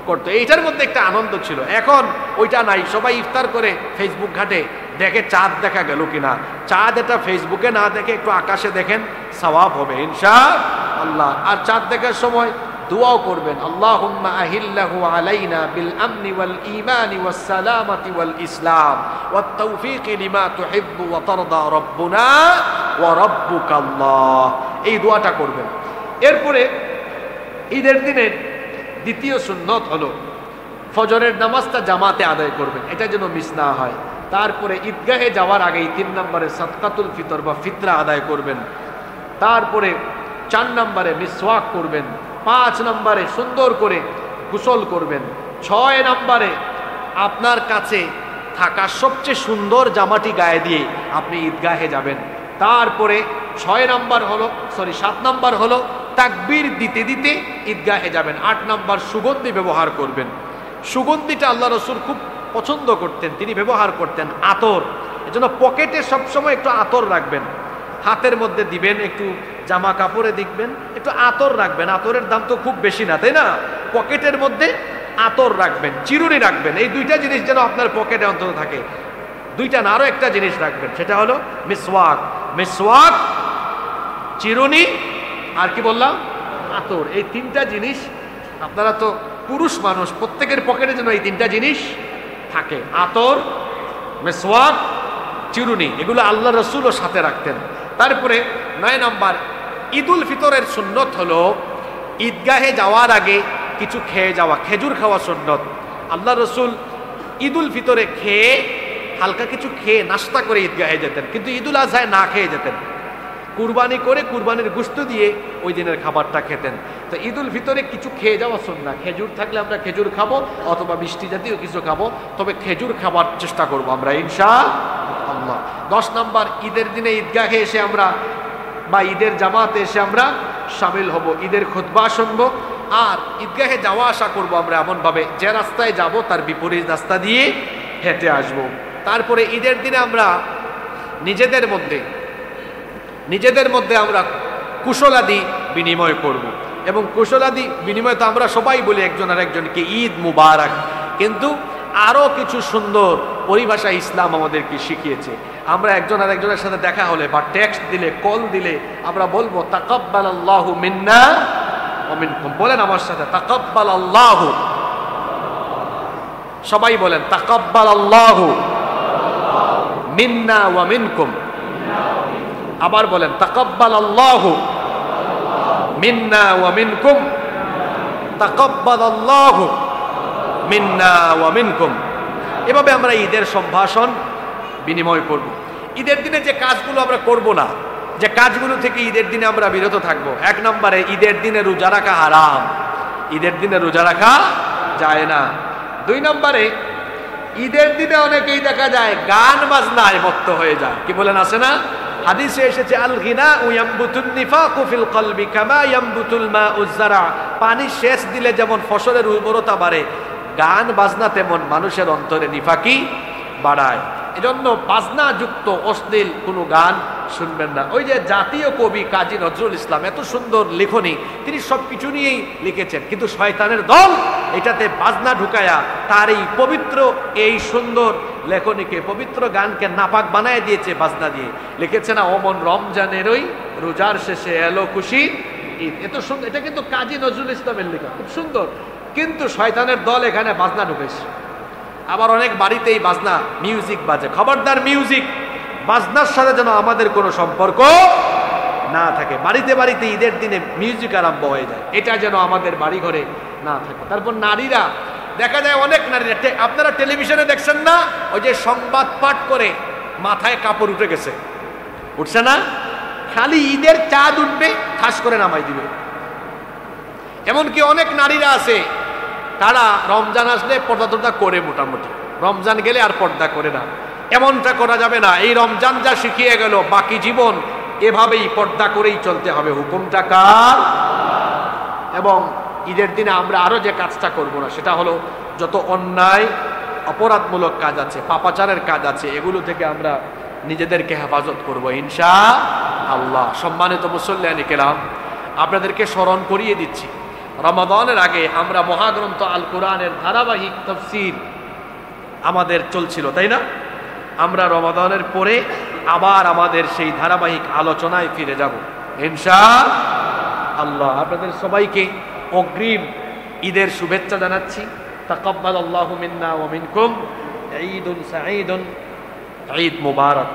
করতো। এইটার মধ্যে একটা আনন্দ ছিল। এখন ওইটা নাই। সবাই ইফতার করে ফেসবুক ঘাটে দেখে চাঁদ দেখা গেল কিনা। চাঁদ এটা ফেসবুকে না দেখে একটু আকাশে দেখেন, সওয়াব হবে ইনশাআল্লাহ। আর চাঁদ দেখার সময় দোয়াও করবেন, আল্লাহুম্মা আহিল্লাহু আলাইনা বিল আমনি ওয়াল ঈমানি ওয়াস সালামাতি ওয়াল ইসলাম ওয়াত তাওফীকি লিমা তুহিব্বু ওয়া তারদা রাব্বুনা ওয়া রাব্বুকাল্লাহ, এই দোয়াটা করবেন। এরপরে ঈদের দিনের দ্বিতীয় সুন্নত হলো ফজরের নামাজটা জামাতে আদায় করবেন, এটা যেন মিস না হয়। তারপরে ঈদগাহে যাওয়ার আগেই 3 নম্বরে সাদকাতুল ফিতর বা ফিতরা আদায় করবেন। তারপরে 4 নম্বরে মিসওয়াক করবেন। 5 নম্বরে সুন্দর করে গোসল করবেন। 6 নম্বরে আপনার কাছে থাকা সবচেয়ে সুন্দর জামাটি গায়ে দিয়ে আপনি ঈদগাহে যাবেন। তারপরে 7 নম্বর হলো তাকবীর দিতে দিতে ঈদগাহে যাবেন। 8 নম্বর সুগন্ধি ব্যবহার করবেন। সুগন্ধিটা আল্লাহ রসুল খুব পছন্দ করতেন, তিনি ব্যবহার করতেন আতর। এজন্য পকেটে সবসময় একটু আতর রাখবেন, হাতের মধ্যে দিবেন, একটু জামা কাপড়ে দেখবেন একটু আতর রাখবেন। আতরের দাম তো খুব বেশি না, তাই না? পকেটের মধ্যে আতর রাখবেন, চিরুনি রাখবেন। এই দুইটা জিনিস যেন আপনার পকেটে অন্তত থাকে। দুইটা না, আরো একটা জিনিস রাখবেন, সেটা হলো মিসওয়াক। মিসওয়াক, চিরুনি, আর কি বললাম, আতর। এই তিনটা জিনিস, আপনারা তো পুরুষ মানুষ, প্রত্যেকের পকেটে যেন এই তিনটা জিনিস থাকে, আতর, মিসওয়াক, চিরুনি। এগুলো আল্লাহ রসুলও সাথে রাখতেন। তারপরে 9 নম্বর, ঈদুল ফিতরের সুন্নত হলো ঈদগাহে যাওয়ার আগে কিছু খেয়ে যাওয়া, খেজুর খাওয়া সুন্নত। আল্লাহ রসুল ঈদুল ফিতরে খেয়ে, হালকা কিছু খেয়ে নাস্তা করে ঈদগাহে যেতেন, কিন্তু ঈদুল আজহায় না খেয়ে যেতেন। কুরবানি করে কুরবানির গোশত দিয়ে ওই দিনের খাবারটা খেতেন। তো ঈদুল ফিতরে কিছু খেয়ে যাওয়া সুন্নাহ। খেজুর থাকলে আমরা খেজুর খাবো, অথবা মিষ্টি জাতীয় কিছু খাবো, তবে খেজুর খাবার চেষ্টা করবো আমরা ইনশাআল্লাহ। 10 নম্বর, ঈদের দিনে ঈদগাহে এসে আমরা বা ঈদের জামাতে এসে আমরা শামিল হব, ঈদের খুতবা শুনবো, আর ঈদগাহে যাওয়া আসা করবো আমরা এমনভাবে যে রাস্তায় যাব তার বিপরীত রাস্তা দিয়ে হেঁটে আসব। তারপরে ঈদের দিনে আমরা নিজেদের মধ্যে আমরা কুশলাদি বিনিময় করব। এবং কুশলাদি বিনিময় তো আমরা সবাই বলি একজন আর একজনকে ঈদ মুবারক, কিন্তু আরও কিছু সুন্দর পরিভাষা ইসলাম আমাদেরকে শিখিয়েছে। আমরা একজন আর একজনের সাথে দেখা হলে বা টেক্সট দিলে, কল দিলে আমরা বলবো তাকাব্বালাল্লাহু মিন্না ওয়া মিনকুম। বলেন আমার সাথে, তাকাব্বালাল্লাহু। সবাই বলেন তাকাব্বালাল্লাহু মিন্না ওয়া মিনকুম। আবার বলেন তাকাব্বালাল্লাহু মিন্না ওয়া মিনকুম, তাকাব্বালাল্লাহু মিন্না ওয়া মিনকুম। এভাবে আমরা ঈদের সম্ভাষণ বিনিময় করব। ঈদের দিনে যে কাজগুলো আমরা করব না, যে কাজগুলো থেকে ঈদের দিনে আমরা বিরত থাকব। 1 নম্বরে, ঈদের দিনে রোজা রাখা হারাম, ঈদের দিনে রোজা রাখা যায় না। 2 নম্বরে, ঈদের দিনে অনেকেই দেখা যায় গান বাজনায় মত্ত হয়ে যায়। কি বলেন, আছে না? হাদিসে এসেছে আল গিনা ইয়ামবুতুন নিফাকু ফিল কলবি কামা ইয়ামবুতুল মাউজ যারা। পানি সেচ দিলে যেমন ফসলের উর্বরতা বাড়ে, গান বাজনা তেমন মানুষের অন্তরে নিফাকি বাড়ায়। এজন্য বাজনা যুক্ত অশ্লীল কোনো গান শুনবেন না। ওই যে জাতীয় কবি কাজী নজরুল ইসলাম, এত সুন্দর লেখনী, তিনি সব কিছু নিয়েই লিখেছেন, কিন্তু শয়তানের দল এটাতে বাজনা ঢুকায়া তার এই পবিত্র, এই সুন্দর লেখনীকে, পবিত্র গানকে নাপাক বানায় দিয়েছে বাজনা দিয়ে। লিখেছে না, অমন রমজানের ওই রোজার শেষে এলো খুশি ঈদ। এত সুন্দর, এটা কিন্তু কাজী নজরুল ইসলামের লেখা, খুব সুন্দর, কিন্তু শয়তানের দল এখানে বাজনা ঢুকেছে। আবার অনেক বাড়িতেই বাজনা, মিউজিক বাজে। খবরদার, মিউজিক বাজনার সাথে যেন আমাদের কোনো সম্পর্ক না থাকে। বাড়িতে বাড়িতে ঈদের দিনে মিউজিক আরম্ভ হয়ে যায়, এটা যেন আমাদের বাড়ি ঘরে না থাকে। তারপর নারীরা, দেখা যায় অনেক নারীরা, আপনারা টেলিভিশনে দেখছেন না, ওই যে সংবাদ পাঠ করে মাথায় কাপড় উঠে গেছে, উঠছে না, খালি ঈদের চাঁদ উঠবে ঠাস করে নামাই দিবে। এমনকি অনেক নারীরা আছে, তারা রমজান আসলে পর্দা টর্দা করে, মোটামুটি রমজান গেলে আর পর্দা করে না। এমনটা করা যাবে না। এই রমজান যা শিখিয়ে গেল, বাকি জীবন এভাবেই পর্দা করেই চলতে হবে। হুকুমটা কার? এবং ঈদের দিনে আমরা আরো যে কাজটা করব না, সেটা হলো যত অন্যায় অপরাধমূলক কাজ আছে, পাপাচারের কাজ আছে, এগুলো থেকে আমরা নিজেদেরকে হেফাজত করব ইনশাআল্লাহ। সম্মানিত মুসল্লিয়ানে কেরাম, আপনাদেরকে স্মরণ করিয়ে দিচ্ছি, রমাদানের আগে আমরা মহাগ্রন্থ আল কোরআনের ধারাবাহিক তাফসীর আমাদের চলছিল, তাই না? আমরা রমাদানের পরে আবার আমাদের সেই ধারাবাহিক আলোচনায় ফিরে যাব ইনশাআল্লাহ। আপনাদের সবাইকে অগ্রিম ঈদের শুভেচ্ছা জানাচ্ছি। তাকাব্বালাল্লাহু মিন্না ওয়া মিনকুম, ঈদুন সাঈদুন, ঈদ মুবারক।